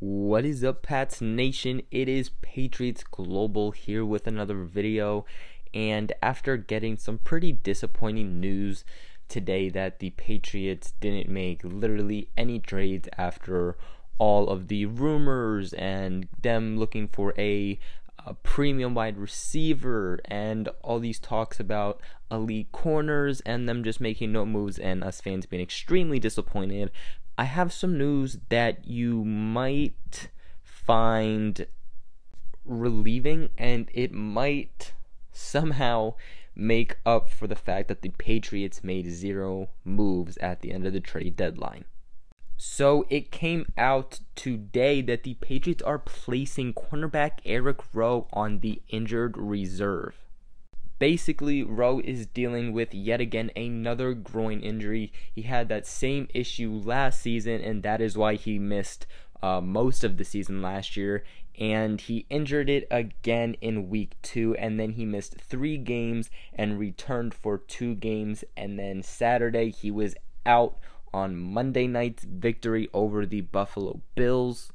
What is up, Pats Nation? It is Patriots Global here with another video, and after getting some pretty disappointing news today that the Patriots didn't make literally any trades after all of the rumors and them looking for a premium wide receiver and all these talks about elite corners and them just making no moves and us fans being extremely disappointed, I have some news that you might find relieving, and it might somehow make up for the fact that the Patriots made 0 moves at the end of the trade deadline. So it came out today that the Patriots are placing cornerback Eric Rowe on the injured reserve. Basically, Rowe is dealing with yet again another groin injury. He had that same issue last season, and that is why he missed most of the season last year. And he injured it again in week 2, and then he missed 3 games and returned for 2 games. And then Saturday, he was out on Monday night's victory over the Buffalo Bills.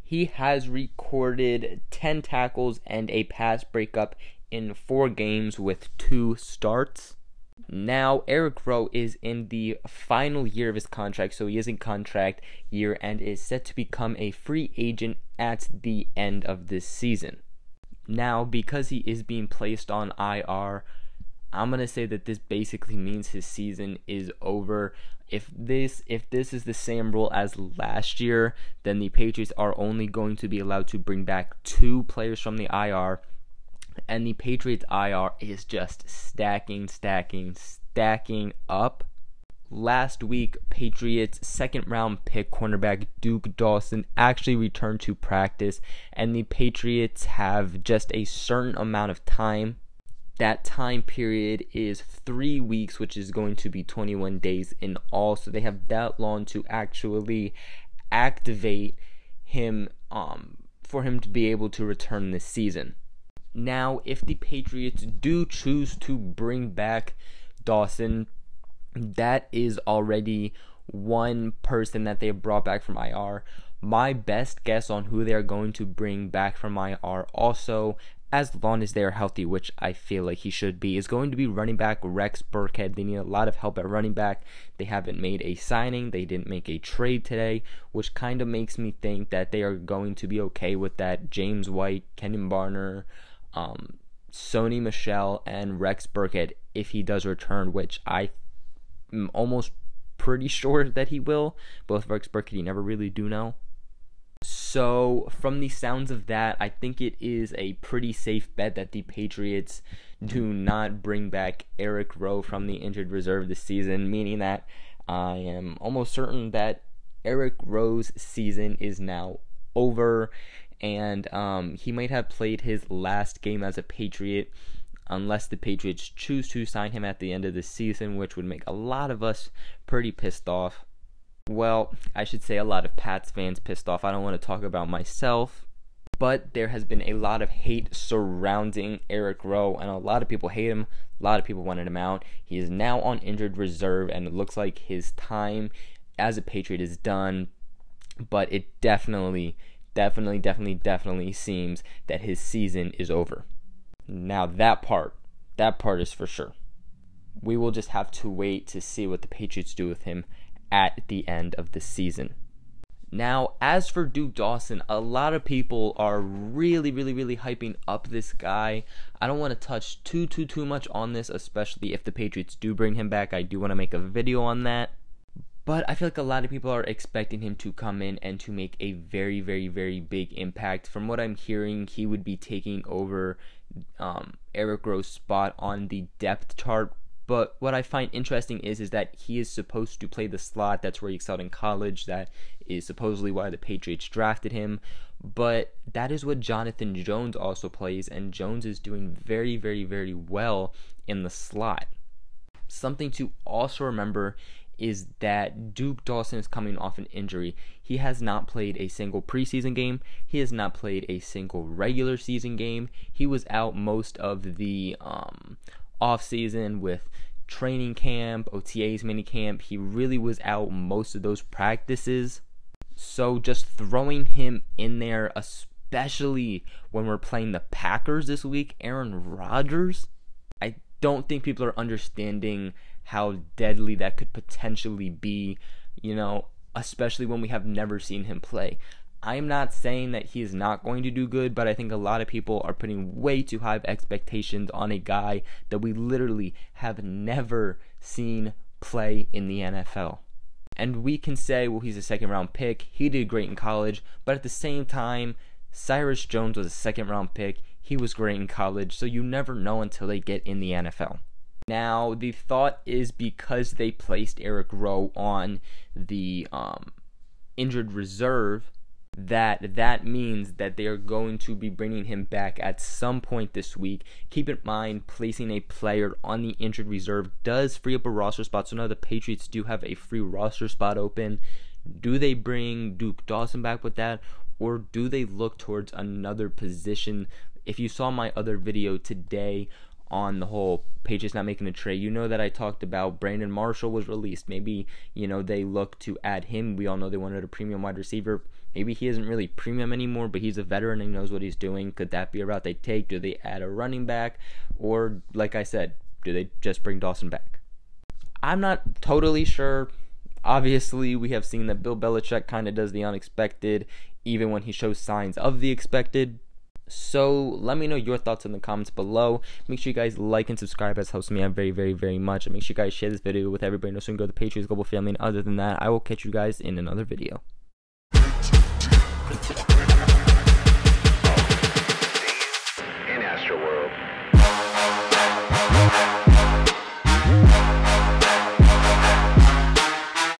He has recorded 10 tackles and a pass breakup in 4 games with 2 starts. Now, Eric Rowe is in the final year of his contract, so he is in contract year and is set to become a free agent at the end of this season. Now, because he is being placed on IR, I'm going to say that this basically means his season is over. If this is the same rule as last year, then the Patriots are only going to be allowed to bring back 2 players from the IR. And the Patriots IR is just stacking up. Last week, Patriots second round pick cornerback Duke Dawson actually returned to practice, and the Patriots have just a certain amount of time. That time period is 3 weeks, which is going to be 21 days in all. So they have that long to actually activate him for him to be able to return this season. Now, if the Patriots do choose to bring back Dawson, that is already one person that they have brought back from IR. My best guess on who they are going to bring back from IR also, as long as they are healthy, which I feel like he should be, is going to be running back Rex Burkhead. They need a lot of help at running back. They haven't made a signing. They didn't make a trade today, which kind of makes me think that they are going to be okay with that James White, Kenyon Barner, Sony Michel, and Rex Burkhead if he does return, which I am almost pretty sure that he will. Both Rex Burkhead, you never really do know. So from the sounds of that, I think it is a pretty safe bet that the Patriots do not bring back Eric Rowe from the injured reserve this season, meaning that I am almost certain that Eric Rowe's season is now over, and he might have played his last game as a Patriot unless the Patriots choose to sign him at the end of the season, which would make a lot of us pretty pissed off. Well, I should say a lot of Pats fans pissed off. I don't want to talk about myself, but there has been a lot of hate surrounding Eric Rowe, and a lot of people hate him. A lot of people wanted him out. He is now on injured reserve, and it looks like his time as a Patriot is done, but it definitely seems that his season is over. Now that part is for sure. We will just have to wait to see what the Patriots do with him at the end of the season. Now, as for Duke Dawson, a lot of people are really hyping up this guy. I don't want to touch too much on this, especially if the Patriots do bring him back. I do want to make a video on that. But I feel like a lot of people are expecting him to come in and to make a very big impact. From what I'm hearing, he would be taking over Eric Rowe's spot on the depth chart. But what I find interesting is that he is supposed to play the slot. That's where he excelled in college. That is supposedly why the Patriots drafted him. But that is what Jonathan Jones also plays, and Jones is doing very well in the slot. Something to also remember is that Duke Dawson is coming off an injury. He has not played a single preseason game. He has not played a single regular season game. He was out most of the offseason with training camp, OTAs, minicamp. He really was out most of those practices. So just throwing him in there, especially when we're playing the Packers this week, Aaron Rodgers, I don't think people are understanding how deadly that could potentially be, especially when we have never seen him play. I'm not saying that he is not going to do good, but I think a lot of people are putting way too high of expectations on a guy that we literally have never seen play in the NFL. And we can say, well, he's a second-round pick. He did great in college, but at the same time, Cyrus Jones was a second-round pick. He was great in college, so you never know until they get in the NFL. Now, the thought is because they placed Eric Rowe on the injured reserve, that means that they are going to be bringing him back at some point this week. Keep in mind, placing a player on the injured reserve does free up a roster spot. So now the Patriots do have a free roster spot open. Do they bring Duke Dawson back with that, or do they look towards another position? If you saw my other video today on the whole Patriots not making a trade, you know that I talked about Brandon Marshall was released. Maybe, they look to add him. We all know they wanted a premium wide receiver. Maybe he isn't really premium anymore, but he's a veteran and he knows what he's doing. Could that be a route they take? Do they add a running back? Or, like I said, do they just bring Dawson back? I'm not totally sure. Obviously, we have seen that Bill Belichick kind of does the unexpected, even when he shows signs of the expected. So let me know your thoughts in the comments below. Make sure you guys like and subscribe, as helps me out very, very, very much. And make sure you guys share this video with everybody. So we can go to the Patriots Global family. And other than that, I will catch you guys in another video.